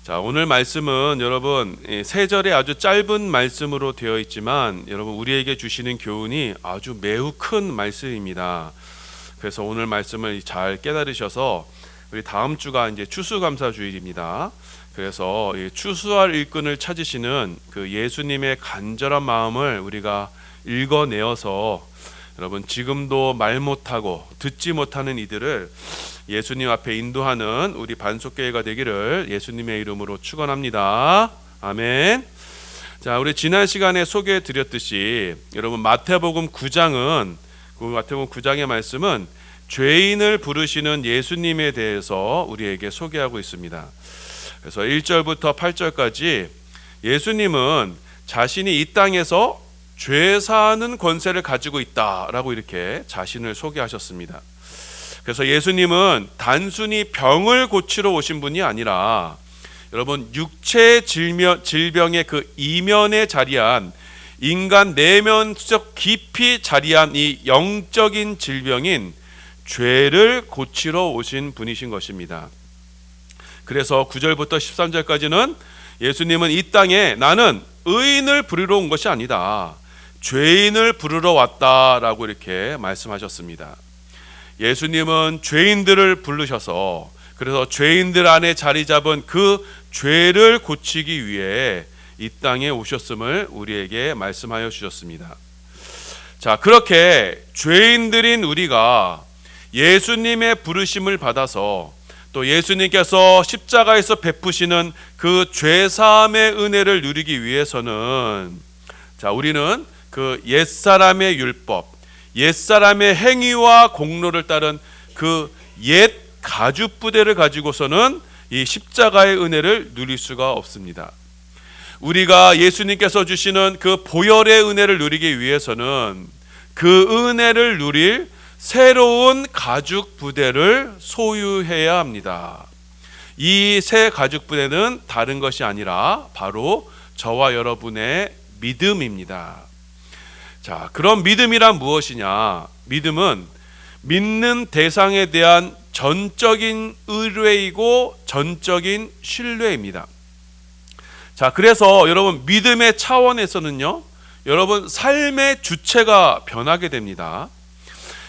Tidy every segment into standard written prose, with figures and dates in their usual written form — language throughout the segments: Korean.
자, 오늘 말씀은 여러분 세 절의 아주 짧은 말씀으로 되어 있지만 여러분 우리에게 주시는 교훈이 아주 매우 큰 말씀입니다. 그래서 오늘 말씀을 잘 깨달으셔서 우리 다음 주가 이제 추수감사주일입니다. 그래서 추수할 일꾼을 찾으시는 그 예수님의 간절한 마음을 우리가 읽어내어서 여러분 지금도 말 못하고 듣지 못하는 이들을 예수님 앞에 인도하는 우리 반석교회가 되기를 예수님의 이름으로 축원합니다. 아멘. 자, 우리 지난 시간에 소개해 드렸듯이 여러분 마태복음 9장은 그 마태복음 9장의 말씀은 죄인을 부르시는 예수님에 대해서 우리에게 소개하고 있습니다. 그래서 1절부터 8절까지 예수님은 자신이 이 땅에서 죄 사하는 권세를 가지고 있다라고 이렇게 자신을 소개하셨습니다. 그래서 예수님은 단순히 병을 고치러 오신 분이 아니라 여러분 육체 질병의 그 이면에 자리한 인간 내면적 깊이 자리한 이 영적인 질병인 죄를 고치러 오신 분이신 것입니다. 그래서 9절부터 13절까지는 예수님은 이 땅에 나는 의인을 부르러 온 것이 아니다, 죄인을 부르러 왔다라고 이렇게 말씀하셨습니다. 예수님은 죄인들을 부르셔서 그래서 죄인들 안에 자리 잡은 그 죄를 고치기 위해 이 땅에 오셨음을 우리에게 말씀하여 주셨습니다. 자, 그렇게 죄인들인 우리가 예수님의 부르심을 받아서 또 예수님께서 십자가에서 베푸시는 그 죄사함의 은혜를 누리기 위해서는 자, 우리는 그 옛사람의 율법, 옛사람의 행위와 공로를 따른 그 옛 가죽부대를 가지고서는 이 십자가의 은혜를 누릴 수가 없습니다. 우리가 예수님께서 주시는 그 보혈의 은혜를 누리기 위해서는 그 은혜를 누릴 새로운 가죽부대를 소유해야 합니다. 이 새 가죽부대는 다른 것이 아니라 바로 저와 여러분의 믿음입니다. 자, 그런 믿음이란 무엇이냐? 믿음은 믿는 대상에 대한 전적인 의뢰이고 전적인 신뢰입니다. 자, 그래서 여러분 믿음의 차원에서는요, 여러분 삶의 주체가 변하게 됩니다.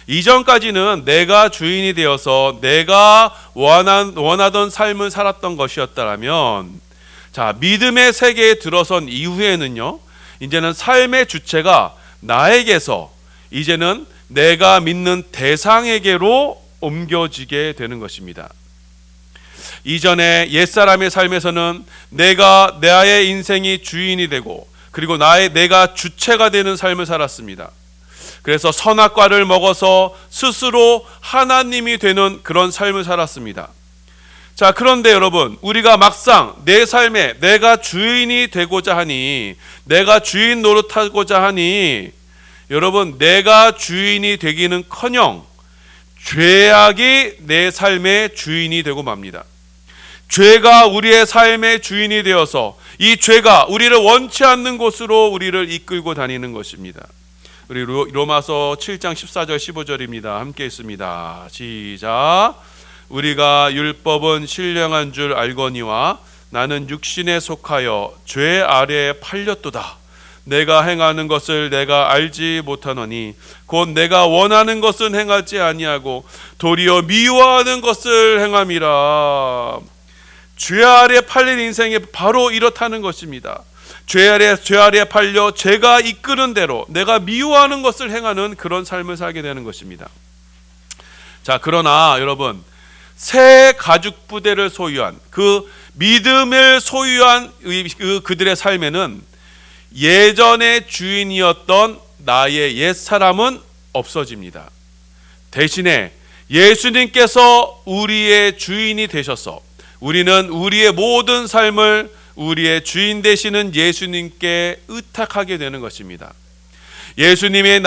이전까지는 내가 주인이 되어서 내가 원하던 삶을 살았던 것이었다면, 자, 믿음의 세계에 들어선 이후에는요, 이제는 삶의 주체가 나에게서 이제는 내가 믿는 대상에게로 옮겨지게 되는 것입니다. 이전에 옛사람의 삶에서는 내가 나의 인생이 주인이 되고 그리고 내가 주체가 되는 삶을 살았습니다. 그래서 선악과를 먹어서 스스로 하나님이 되는 그런 삶을 살았습니다. 자, 그런데 여러분 우리가 막상 내 삶에 내가 주인이 되고자 하니, 내가 주인 노릇하고자 하니 여러분 내가 주인이 되기는커녕 죄악이 내 삶의 주인이 되고 맙니다. 죄가 우리의 삶의 주인이 되어서 이 죄가 우리를 원치 않는 곳으로 우리를 이끌고 다니는 것입니다. 우리 로마서 7장 14절 15절입니다. 함께 있습니다. 시작. 우리가 율법은 신령한 줄 알거니와 나는 육신에 속하여 죄 아래에 팔렸도다. 내가 행하는 것을 내가 알지 못하노니 곧 내가 원하는 것은 행하지 아니하고 도리어 미워하는 것을 행함이라. 죄 아래에 팔린 인생이 바로 이렇다는 것입니다. 죄 아래에 팔려 죄가 이끄는 대로 내가 미워하는 것을 행하는 그런 삶을 살게 되는 것입니다. 자, 그러나 여러분 새 가죽부대를 소유한 그 믿음을 소유한 그들의 삶에는 예전의 주인이었던 나의 옛사람은 없어집니다. 대신에 예수님께서 우리의 주인이 되셔서 우리는 우리의 모든 삶을 우리의 주인 되시는 예수님께 의탁하게 되는 것입니다. 예수님이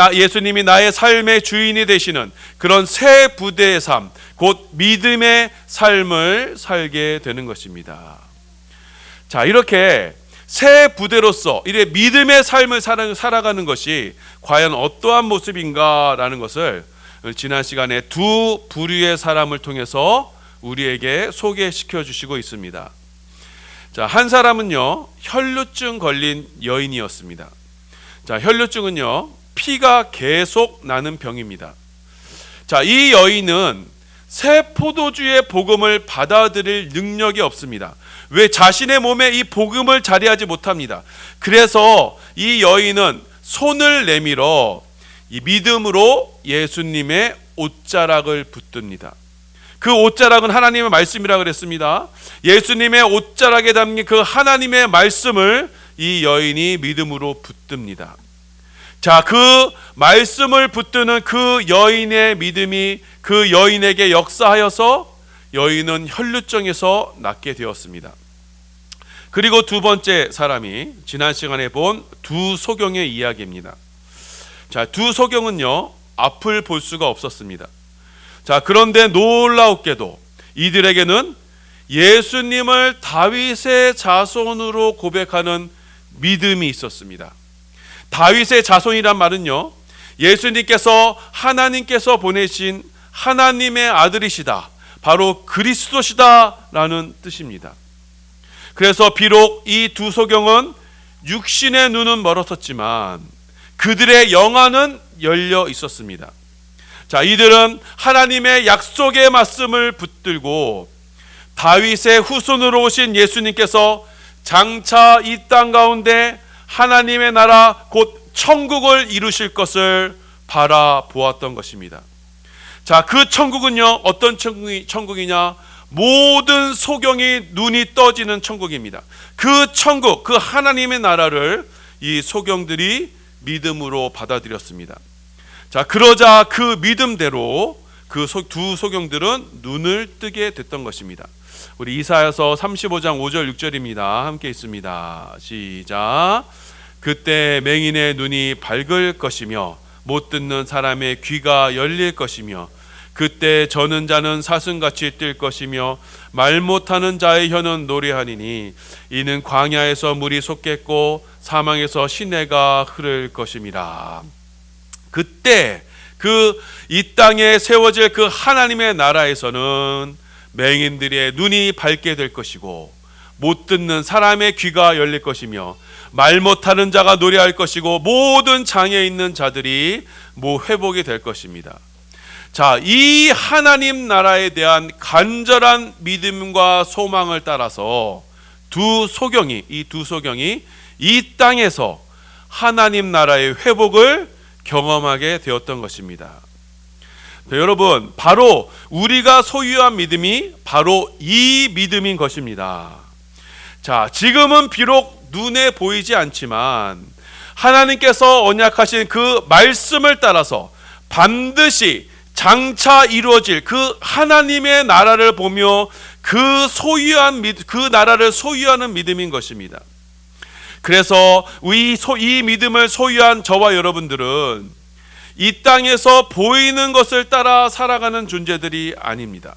나의 삶의 주인이 되시는 그런 새 부대의 삶, 곧 믿음의 삶을 살게 되는 것입니다. 자, 이렇게 새 부대로서 이래 믿음의 삶을 살아가는 것이 과연 어떠한 모습인가라는 것을 지난 시간에 두 부류의 사람을 통해서 우리에게 소개시켜 주시고 있습니다. 자, 한 사람은요, 혈루증 걸린 여인이었습니다. 자, 혈루증은요, 피가 계속 나는 병입니다. 자, 이 여인은 새 포도주의 복음을 받아들일 능력이 없습니다. 왜? 자신의 몸에 이 복음을 자리하지 못합니다. 그래서 이 여인은 손을 내밀어 이 믿음으로 예수님의 옷자락을 붙듭니다. 그 옷자락은 하나님의 말씀이라고 그랬습니다. 예수님의 옷자락에 담긴 그 하나님의 말씀을 이 여인이 믿음으로 붙듭니다. 자, 그 말씀을 붙드는 그 여인의 믿음이 그 여인에게 역사하여서 여인은 혈루증에서 낫게 되었습니다. 그리고 두 번째 사람이 지난 시간에 본 두 소경의 이야기입니다. 자, 두 소경은요, 앞을 볼 수가 없었습니다. 자, 그런데 놀라웠게도 이들에게는 예수님을 다윗의 자손으로 고백하는 믿음이 있었습니다. 다윗의 자손이란 말은요, 예수님께서 하나님께서 보내신 하나님의 아들이시다, 바로 그리스도시다라는 뜻입니다. 그래서 비록 이 두 소경은 육신의 눈은 멀었었지만 그들의 영안은 열려 있었습니다. 자, 이들은 하나님의 약속의 말씀을 붙들고 다윗의 후손으로 오신 예수님께서 장차 이 땅 가운데 하나님의 나라 곧 천국을 이루실 것을 바라보았던 것입니다. 자, 그 천국은요, 어떤 천국이냐? 모든 소경이 눈이 떠지는 천국입니다. 그 천국, 그 하나님의 나라를 이 소경들이 믿음으로 받아들였습니다. 자, 그러자 그 믿음대로 그 두 소경들은 눈을 뜨게 됐던 것입니다. 우리 이사야서 35장 5절 6절입니다. 함께 있습니다. 시작. 그때 맹인의 눈이 밝을 것이며 못 듣는 사람의 귀가 열릴 것이며 그때 저는 자는 사슴같이 뛸 것이며 말 못하는 자의 혀는 노래하니니 이는 광야에서 물이 솟겠고 사망에서 시내가 흐를 것임이라. 그때 이 땅에 세워질 그 하나님의 나라에서는 맹인들의 눈이 밝게 될 것이고 못 듣는 사람의 귀가 열릴 것이며 말 못하는 자가 노래할 것이고 모든 장애 있는 자들이 회복이 될 것입니다. 자, 이 하나님 나라에 대한 간절한 믿음과 소망을 따라서 이 두 소경이 이 땅에서 하나님 나라의 회복을 경험하게 되었던 것입니다. 네, 여러분, 바로 우리가 소유한 믿음이 바로 이 믿음인 것입니다. 자, 지금은 비록 눈에 보이지 않지만 하나님께서 언약하신 그 말씀을 따라서 반드시 장차 이루어질 그 하나님의 나라를 보며 그 나라를 소유하는 믿음인 것입니다. 그래서 이 믿음을 소유한 저와 여러분들은 이 땅에서 보이는 것을 따라 살아가는 존재들이 아닙니다.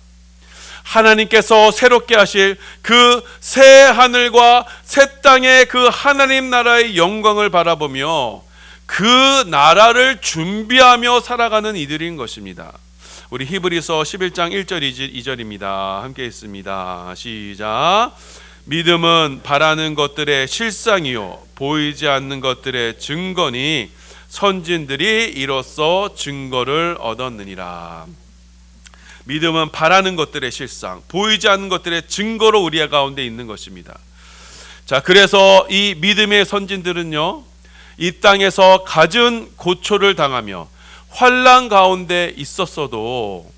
하나님께서 새롭게 하실 그 새 하늘과 새 땅의 그 하나님 나라의 영광을 바라보며 그 나라를 준비하며 살아가는 이들인 것입니다. 우리 히브리서 11장 1절 2절입니다. 함께 있습니다. 시작. 믿음은 바라는 것들의 실상이요 보이지 않는 것들의 증거니 선진들이 이로써 증거를 얻었느니라. 믿음은 바라는 것들의 실상, 보이지 않는 것들의 증거로 우리 가운데 있는 것입니다. 자, 그래서 이 믿음의 선진들은요, 이 땅에서 갖은 고초를 당하며 환난 가운데 있었어도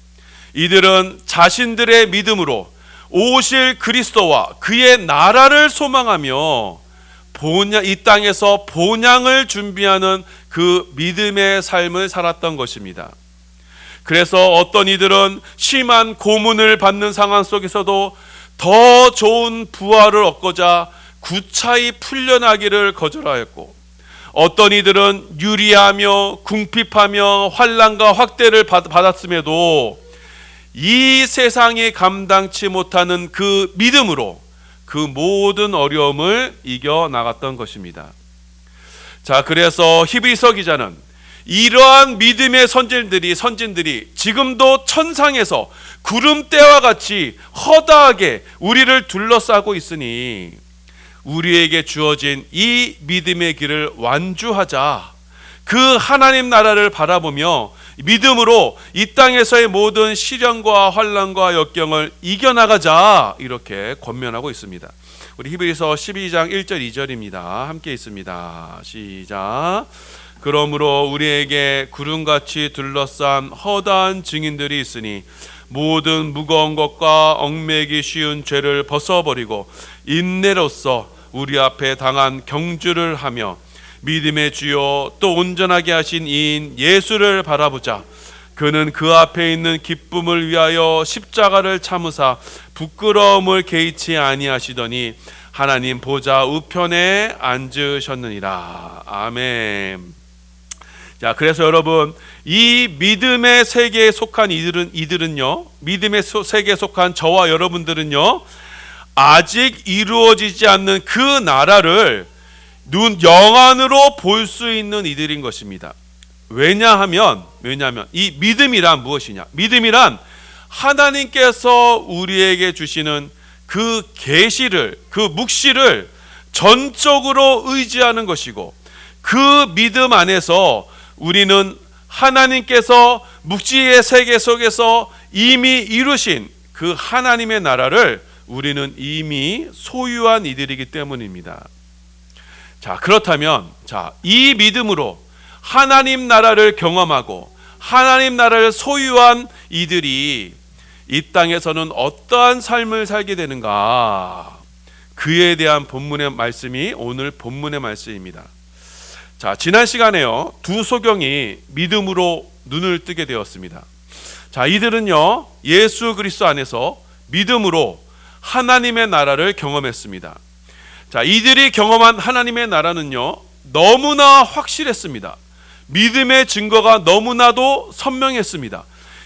이들은 자신들의 믿음으로 오실 그리스도와 그의 나라를 소망하며 이 땅에서 본향을 준비하는 그 믿음의 삶을 살았던 것입니다. 그래서 어떤 이들은 심한 고문을 받는 상황 속에서도 더 좋은 부활을 얻고자 구차히 풀려나기를 거절하였고, 어떤 이들은 유리하며 궁핍하며 환난과 확대를 받았음에도 이 세상이 감당치 못하는 그 믿음으로 그 모든 어려움을 이겨나갔던 것입니다. 자, 그래서 히브리서 기자는 이러한 믿음의 선진들이 지금도 천상에서 구름대와 같이 허다하게 우리를 둘러싸고 있으니 우리에게 주어진 이 믿음의 길을 완주하자. 그 하나님 나라를 바라보며 믿음으로 이 땅에서의 모든 시련과 환난과 역경을 이겨나가자, 이렇게 권면하고 있습니다. 우리 히브리서 12장 1절 2절입니다. 함께 있습니다. 시작. 그러므로 우리에게 구름같이 둘러싼 허다한 증인들이 있으니 모든 무거운 것과 얽매기 쉬운 죄를 벗어버리고 인내로써 우리 앞에 당한 경주를 하며 믿음의 주요 또 온전하게 하신 이인 예수를 바라보자. 그는 그 앞에 있는 기쁨을 위하여 십자가를 참으사 부끄러움을 개의치 아니하시더니 하나님 보좌 우편에 앉으셨느니라. 아멘. 자, 그래서 여러분, 이 믿음의 세계에 속한 이들은요, 믿음의 세계에 속한 저와 여러분들은요, 아직 이루어지지 않는 그 나라를 영안으로 볼 수 있는 이들인 것입니다. 왜냐하면 이 믿음이란 무엇이냐? 믿음이란 하나님께서 우리에게 주시는 그 계시를, 그 묵시를 전적으로 의지하는 것이고, 그 믿음 안에서 우리는 하나님께서 묵시의 세계 속에서 이미 이루신 그 하나님의 나라를 우리는 이미 소유한 이들이기 때문입니다. 자, 그렇다면 이 믿음으로 하나님 나라를 경험하고 하나님 나라를 소유한 이들이 이 땅에서는 어떠한 삶을 살게 되는가? 그에 대한 본문의 말씀이 오늘 본문의 말씀입니다. 자, 지난 시간에요, 두 소경이 믿음으로 눈을 뜨게 되었습니다. 자, 이들은요, 예수 그리스도 안에서 믿음으로 하나님의 나라를 경험했습니다. 자, 이들이 경험한 하나님의 나라는요, 너무나 확실했습니다. 믿음의 증거가 너무나도 선명했습니다.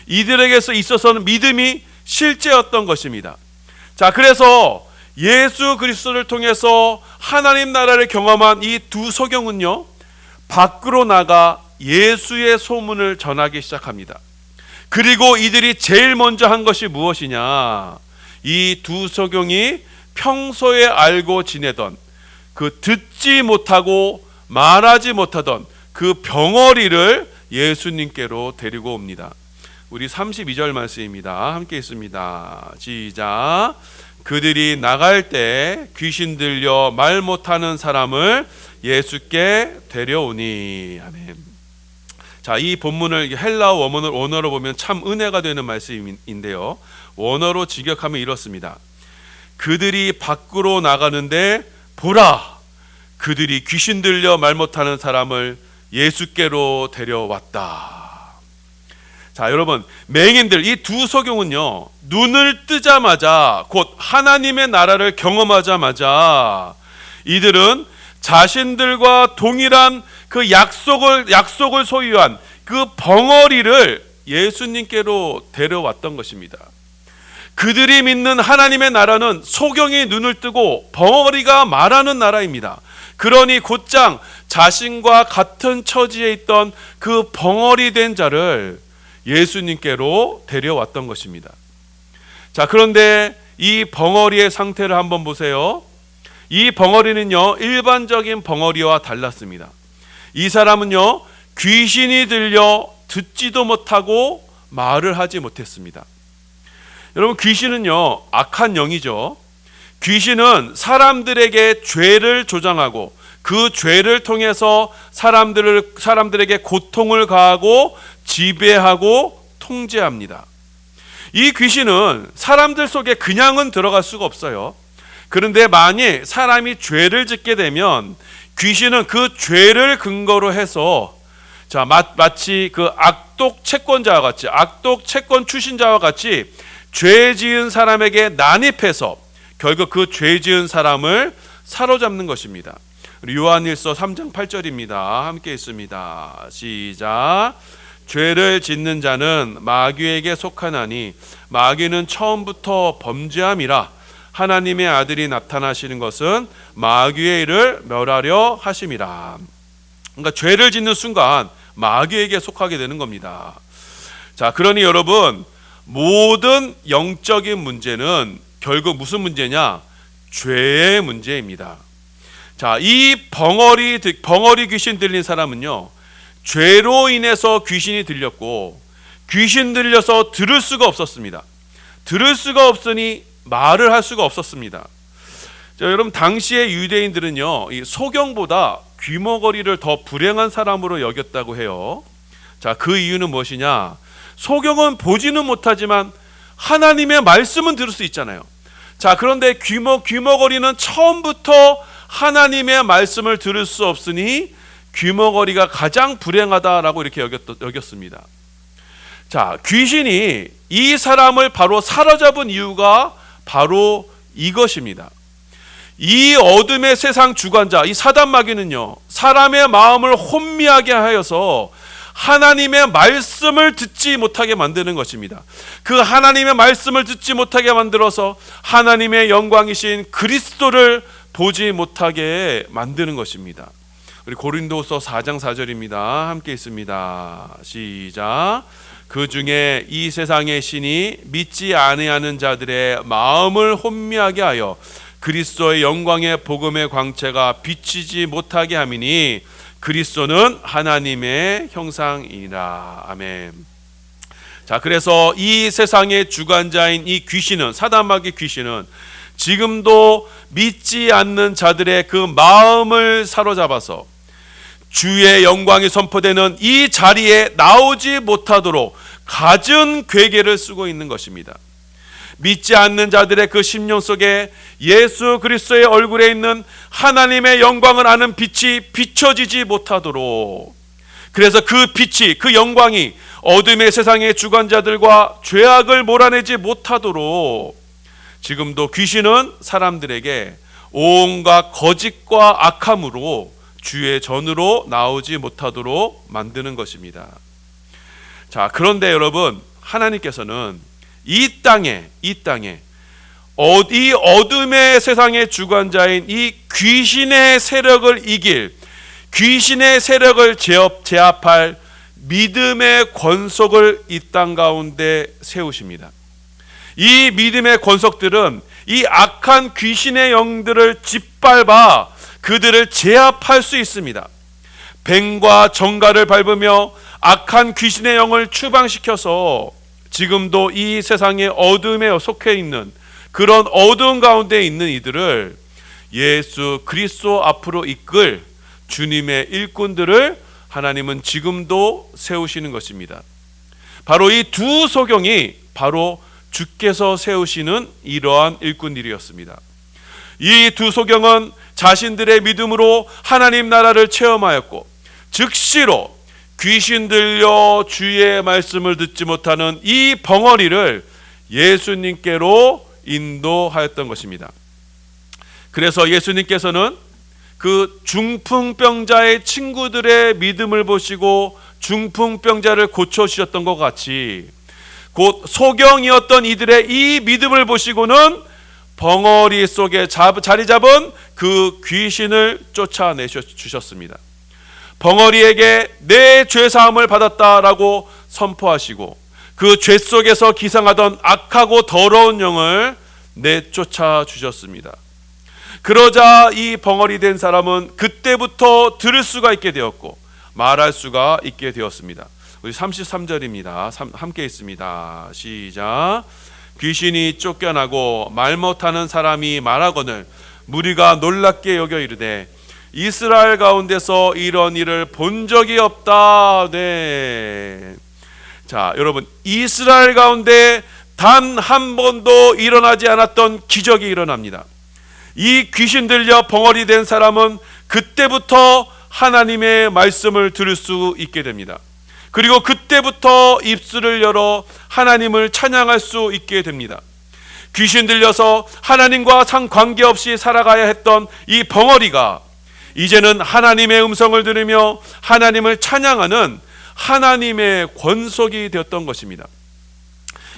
이들에게서 있어서는 믿음이 실제였던 것입니다. 자, 그래서 예수 그리스도를 통해서 하나님 나라를 경험한 이 두 소경은요, 밖으로 나가 예수의 소문을 전하기 시작합니다. 그리고 이들이 제일 먼저 한 것이 무엇이냐? 이 두 소경이 평소에 알고 지내던 그 듣지 못하고 말하지 못하던 그 병어리를 예수님께로 데리고 옵니다. 우리 32절 말씀입니다. 함께 있습니다. 시작. 그들이 나갈 때 귀신 들려 말 못하는 사람을 예수께 데려오니. 아멘. 자, 이 본문을 헬라어 원어로 보면 참 은혜가 되는 말씀인데요, 원어로 직역하면 이렇습니다. 그들이 밖으로 나가는데 보라, 그들이 귀신 들려 말 못하는 사람을 예수께로 데려왔다. 자, 여러분, 맹인들 이 두 소경은요, 눈을 뜨자마자 곧 하나님의 나라를 경험하자마자 이들은 자신들과 동일한 그 약속을 소유한 그 벙어리를 예수님께로 데려왔던 것입니다. 그들이 믿는 하나님의 나라는 소경이 눈을 뜨고 벙어리가 말하는 나라입니다. 그러니 곧장 자신과 같은 처지에 있던 그 벙어리 된 자를 예수님께로 데려왔던 것입니다. 자, 그런데 이 벙어리의 상태를 한번 보세요. 이 벙어리는요, 일반적인 벙어리와 달랐습니다. 이 사람은요, 귀신이 들려 듣지도 못하고 말을 하지 못했습니다. 여러분, 귀신은요, 악한 영이죠. 귀신은 사람들에게 죄를 조장하고 그 죄를 통해서 사람들에게 고통을 가하고 지배하고 통제합니다. 이 귀신은 사람들 속에 그냥은 들어갈 수가 없어요. 그런데 만일 사람이 죄를 짓게 되면 귀신은 그 죄를 근거로 해서 마치 그 악독 채권자와 같이, 악독 채권 추신자와 같이 죄 지은 사람에게 난입해서 결국 그 죄 지은 사람을 사로잡는 것입니다. 요한일서 3장 8절입니다. 함께 있습니다. 시작. 죄를 짓는 자는 마귀에게 속하나니 마귀는 처음부터 범죄함이라. 하나님의 아들이 나타나시는 것은 마귀의 일을 멸하려 하심이라. 그러니까 죄를 짓는 순간 마귀에게 속하게 되는 겁니다. 자, 그러니 여러분, 모든 영적인 문제는 결국 무슨 문제냐? 죄의 문제입니다. 자, 이 벙어리 귀신 들린 사람은요, 죄로 인해서 귀신이 들렸고, 귀신 들려서 들을 수가 없었습니다. 들을 수가 없으니 말을 할 수가 없었습니다. 자, 여러분, 당시의 유대인들은요, 이 소경보다 귀머거리를 더 불행한 사람으로 여겼다고 해요. 자, 그 이유는 무엇이냐? 소경은 보지는 못하지만 하나님의 말씀은 들을 수 있잖아요. 자, 그런데 귀머거리는 처음부터 하나님의 말씀을 들을 수 없으니 귀머거리가 가장 불행하다라고 이렇게 여겼습니다. 자, 귀신이 이 사람을 바로 사로잡은 이유가 바로 이것입니다. 이 어둠의 세상 주관자, 이 사단 마귀는요, 사람의 마음을 혼미하게 하여서 하나님의 말씀을 듣지 못하게 만드는 것입니다. 그 하나님의 말씀을 듣지 못하게 만들어서 하나님의 영광이신 그리스도를 보지 못하게 만드는 것입니다. 우리 고린도서 4장 4절입니다. 함께 있습니다. 시작. 그 중에 이 세상의 신이 믿지 아니하는 자들의 마음을 혼미하게 하여 그리스도의 영광의 복음의 광채가 비치지 못하게 함이니 그리스도는 하나님의 형상이라. 아멘. 자, 그래서 이 세상의 주관자인 이 귀신은, 사단마귀 귀신은 지금도 믿지 않는 자들의 그 마음을 사로잡아서 주의 영광이 선포되는 이 자리에 나오지 못하도록 갖은 괴계를 쓰고 있는 것입니다. 믿지 않는 자들의 그 심령 속에 예수 그리스도의 얼굴에 있는 하나님의 영광을 아는 빛이 비춰지지 못하도록, 그래서 그 빛이, 그 영광이 어둠의 세상의 주관자들과 죄악을 몰아내지 못하도록 지금도 귀신은 사람들에게 온갖 거짓과 악함으로 주의 전으로 나오지 못하도록 만드는 것입니다. 자, 그런데 여러분, 하나님께서는 이 땅에 이 어둠의 세상의 주관자인 이 귀신의 세력을 이길, 귀신의 세력을 제압할 믿음의 권속을 이 땅 가운데 세우십니다. 이 믿음의 권속들은 이 악한 귀신의 영들을 짓밟아 그들을 제압할 수 있습니다. 뱀과 정갈을 밟으며 악한 귀신의 영을 추방시켜서 지금도 이 세상의 어둠에 속해 있는 그런 어두운 가운데 있는 이들을 예수 그리스도 앞으로 이끌 주님의 일꾼들을 하나님은 지금도 세우시는 것입니다. 바로 이 두 소경이 바로 주께서 세우시는 이러한 일꾼들이었습니다. 이 두 소경은 자신들의 믿음으로 하나님 나라를 체험하였고, 즉시로 귀신 들려 주의 말씀을 듣지 못하는 이 벙어리를 예수님께로 인도하였던 것입니다. 그래서 예수님께서는 그 중풍병자의 친구들의 믿음을 보시고 중풍병자를 고쳐주셨던 것 같이, 곧 소경이었던 이들의 이 믿음을 보시고는 벙어리 속에 자리 잡은 그 귀신을 쫓아내주셨습니다. 벙어리에게 내 죄사함을 받았다라고 선포하시고 그 죄 속에서 기상하던 악하고 더러운 영을 내쫓아 주셨습니다. 그러자 이 벙어리 된 사람은 그때부터 들을 수가 있게 되었고 말할 수가 있게 되었습니다. 우리 33절입니다. 함께 있습니다. 시작. 귀신이 쫓겨나고 말 못하는 사람이 말하거늘 무리가 놀랍게 여겨 이르되 이스라엘 가운데서 이런 일을 본 적이 없다. 네. 자, 여러분, 이스라엘 가운데 단 한 번도 일어나지 않았던 기적이 일어납니다. 이 귀신 들려 벙어리 된 사람은 그때부터 하나님의 말씀을 들을 수 있게 됩니다. 그리고 그때부터 입술을 열어 하나님을 찬양할 수 있게 됩니다. 귀신 들려서 하나님과 상관계없이 살아가야 했던 이 벙어리가 이제는 하나님의 음성을 들으며 하나님을 찬양하는 하나님의 권속이 되었던 것입니다.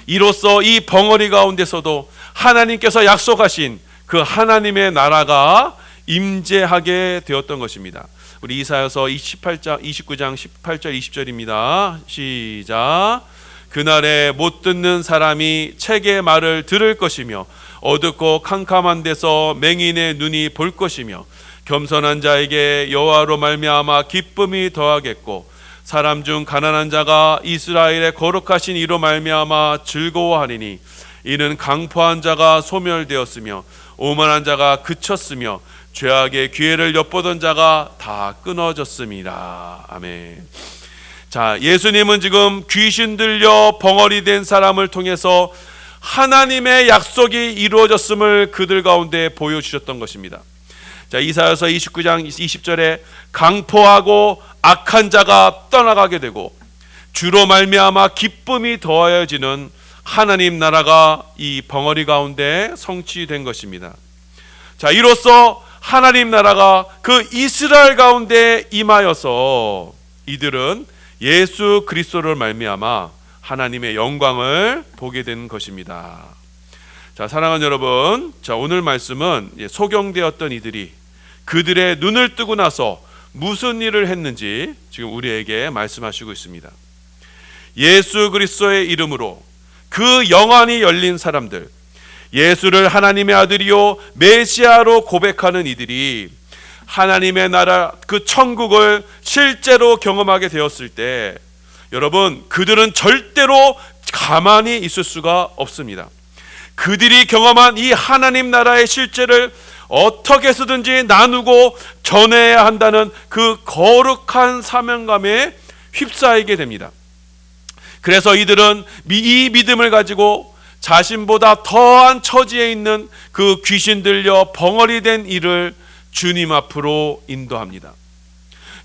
이로써 이 벙어리 가운데서도 하나님께서 약속하신 그 하나님의 나라가 임재하게 되었던 것입니다. 우리 이사야서 29장 18절 20절입니다. 시작. 그날에 못 듣는 사람이 책의 말을 들을 것이며 어둡고 캄캄한 데서 맹인의 눈이 볼 것이며 겸손한 자에게 여호와로 말미암아 기쁨이 더하겠고 사람 중 가난한 자가 이스라엘의 거룩하신 이로 말미암아 즐거워하리니 이는 강포한 자가 소멸되었으며 오만한 자가 그쳤으며 죄악의 기회를 엿보던 자가 다 끊어졌습니다. 아멘. 자, 예수님은 지금 귀신 들려 벙어리 된 사람을 통해서 하나님의 약속이 이루어졌음을 그들 가운데 보여주셨던 것입니다. 자, 이사야서 29장 20절에 강포하고 악한 자가 떠나가게 되고 주로 말미암아 기쁨이 더하여지는 하나님 나라가 이 벙어리 가운데 성취된 것입니다. 자, 이로써 하나님 나라가 그 이스라엘 가운데 임하여서 이들은 예수 그리스도를 말미암아 하나님의 영광을 보게 된 것입니다. 자, 사랑하는 여러분, 자, 오늘 말씀은 소경되었던 이들이 그들의 눈을 뜨고 나서 무슨 일을 했는지 지금 우리에게 말씀하시고 있습니다. 예수 그리스도의 이름으로 그 영안이 열린 사람들, 예수를 하나님의 아들이요 메시아로 고백하는 이들이 하나님의 나라 그 천국을 실제로 경험하게 되었을 때 여러분, 그들은 절대로 가만히 있을 수가 없습니다. 그들이 경험한 이 하나님 나라의 실제를 어떻게 해서든지 나누고 전해야 한다는 그 거룩한 사명감에 휩싸이게 됩니다. 그래서 이들은 이 믿음을 가지고 자신보다 더한 처지에 있는 그 귀신 들려 벙어리 된 이를 주님 앞으로 인도합니다.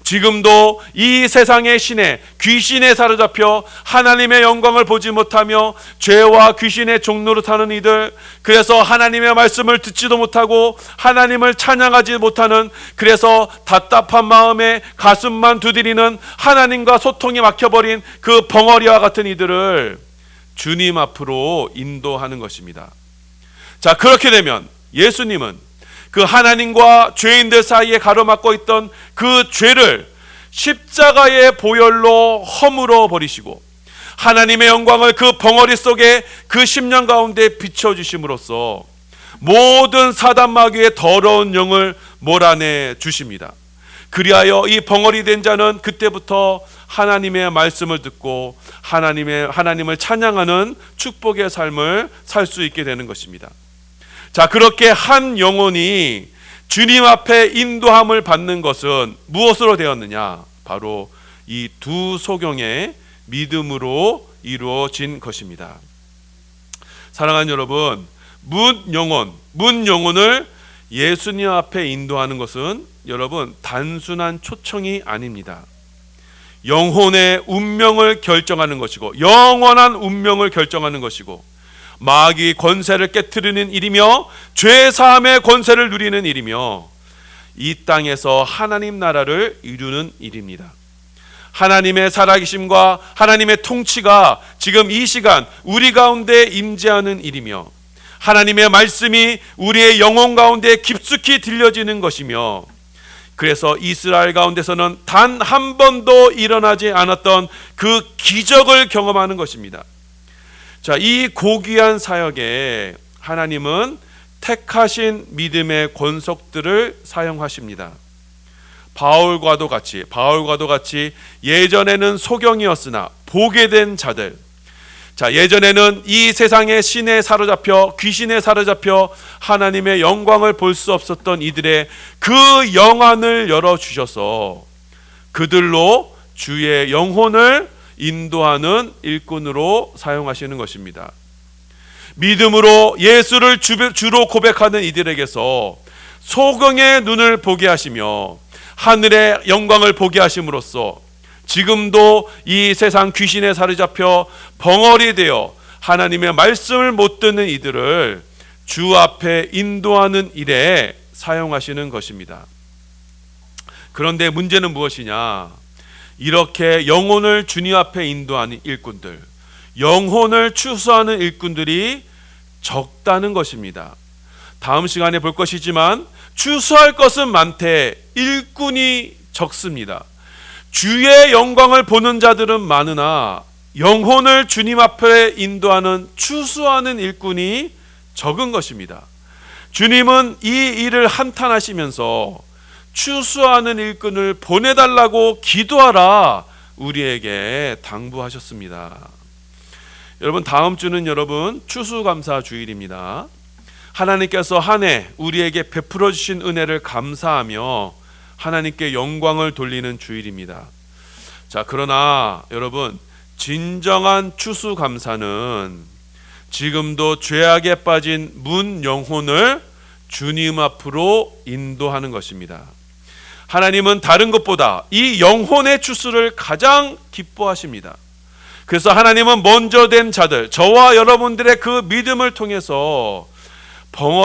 지금도 이 세상의 신에 귀신에 사로잡혀 하나님의 영광을 보지 못하며 죄와 귀신의 종로로 타는 이들, 그래서 하나님의 말씀을 듣지도 못하고 하나님을 찬양하지 못하는, 그래서 답답한 마음에 가슴만 두드리는 하나님과 소통이 막혀버린 그 벙어리와 같은 이들을 주님 앞으로 인도하는 것입니다. 자, 그렇게 되면 예수님은 그 하나님과 죄인들 사이에 가로막고 있던 그 죄를 십자가의 보혈로 허물어 버리시고 하나님의 영광을 그 벙어리 속에 그 심령 가운데 비춰주심으로써 모든 사단 마귀의 더러운 영을 몰아내 주십니다. 그리하여 이 벙어리 된 자는 그때부터 하나님의 말씀을 듣고 하나님을 찬양하는 축복의 삶을 살 수 있게 되는 것입니다. 자, 그렇게 한 영혼이 주님 앞에 인도함을 받는 것은 무엇으로 되었느냐? 바로 이 두 소경의 믿음으로 이루어진 것입니다. 사랑하는 여러분, 문 영혼을 예수님 앞에 인도하는 것은 여러분 단순한 초청이 아닙니다. 영혼의 운명을 결정하는 것이고 영원한 운명을 결정하는 것이고 마귀 권세를 깨트리는 일이며 죄사함의 권세를 누리는 일이며 이 땅에서 하나님 나라를 이루는 일입니다. 하나님의 살아계심과 하나님의 통치가 지금 이 시간 우리 가운데 임재하는 일이며 하나님의 말씀이 우리의 영혼 가운데 깊숙이 들려지는 것이며, 그래서 이스라엘 가운데서는 단 한 번도 일어나지 않았던 그 기적을 경험하는 것입니다. 자, 이 고귀한 사역에 하나님은 택하신 믿음의 권속들을 사용하십니다. 바울과도 같이 예전에는 소경이었으나 보게 된 자들, 자, 예전에는 이 세상의 신에 사로잡혀 귀신에 사로잡혀 하나님의 영광을 볼 수 없었던 이들의 그 영안을 열어주셔서 그들로 주의 영혼을 인도하는 일꾼으로 사용하시는 것입니다. 믿음으로 예수를 주로 고백하는 이들에게서 소경의 눈을 보게 하시며 하늘의 영광을 보게 하심으로써 지금도 이 세상 귀신에 사로잡혀 벙어리 되어 하나님의 말씀을 못 듣는 이들을 주 앞에 인도하는 일에 사용하시는 것입니다. 그런데 문제는 무엇이냐? 이렇게 영혼을 주님 앞에 인도하는 일꾼들, 영혼을 추수하는 일꾼들이 적다는 것입니다. 다음 시간에 볼 것이지만 추수할 것은 많되 일꾼이 적습니다. 주의 영광을 보는 자들은 많으나 영혼을 주님 앞에 인도하는 추수하는 일꾼이 적은 것입니다. 주님은 이 일을 한탄하시면서 추수하는 일꾼을 보내달라고 기도하라 우리에게 당부하셨습니다. 여러분, 다음 주는 여러분 추수감사 주일입니다. 하나님께서 한 해 우리에게 베풀어 주신 은혜를 감사하며 하나님께 영광을 돌리는 주일입니다. 자, 그러나 여러분, 진정한 추수감사는 지금도 죄악에 빠진 문 영혼을 주님 앞으로 인도하는 것입니다. 하나님은 다른 것보다 이 영혼의 추수를 가장 기뻐하십니다. 그래서 하나님은 먼저 된 자들, 저와 여러분들의 그 믿음을 통해서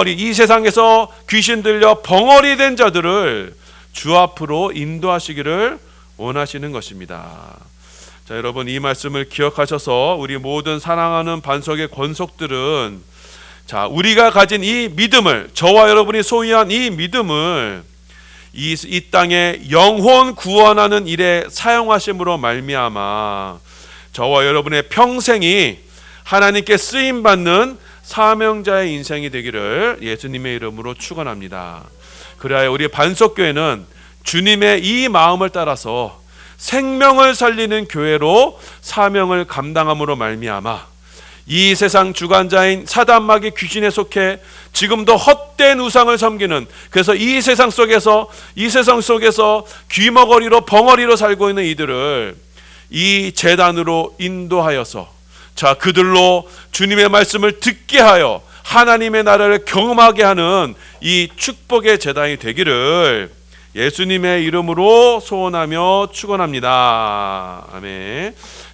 이 세상에서 귀신 들려 벙어리 된 자들을 주 앞으로 인도하시기를 원하시는 것입니다. 자, 여러분, 이 말씀을 기억하셔서 우리 모든 사랑하는 반석의 권속들은, 자, 우리가 가진 이 믿음을, 저와 여러분이 소유한 이 믿음을 이 땅에 영혼 구원하는 일에 사용하심으로 말미암아 저와 여러분의 평생이 하나님께 쓰임 받는 사명자의 인생이 되기를 예수님의 이름으로 축원합니다. 그래야 우리 반석교회는 주님의 이 마음을 따라서 생명을 살리는 교회로 사명을 감당함으로 말미암아 이 세상 주관자인 사단마귀 귀신에 속해 지금도 헛된 우상을 섬기는, 그래서 이 세상 속에서 귀머거리로 벙어리로 살고 있는 이들을 이 제단으로 인도하여서, 자, 그들로 주님의 말씀을 듣게 하여 하나님의 나라를 경험하게 하는 이 축복의 제단이 되기를 예수님의 이름으로 소원하며 축원합니다. 아멘.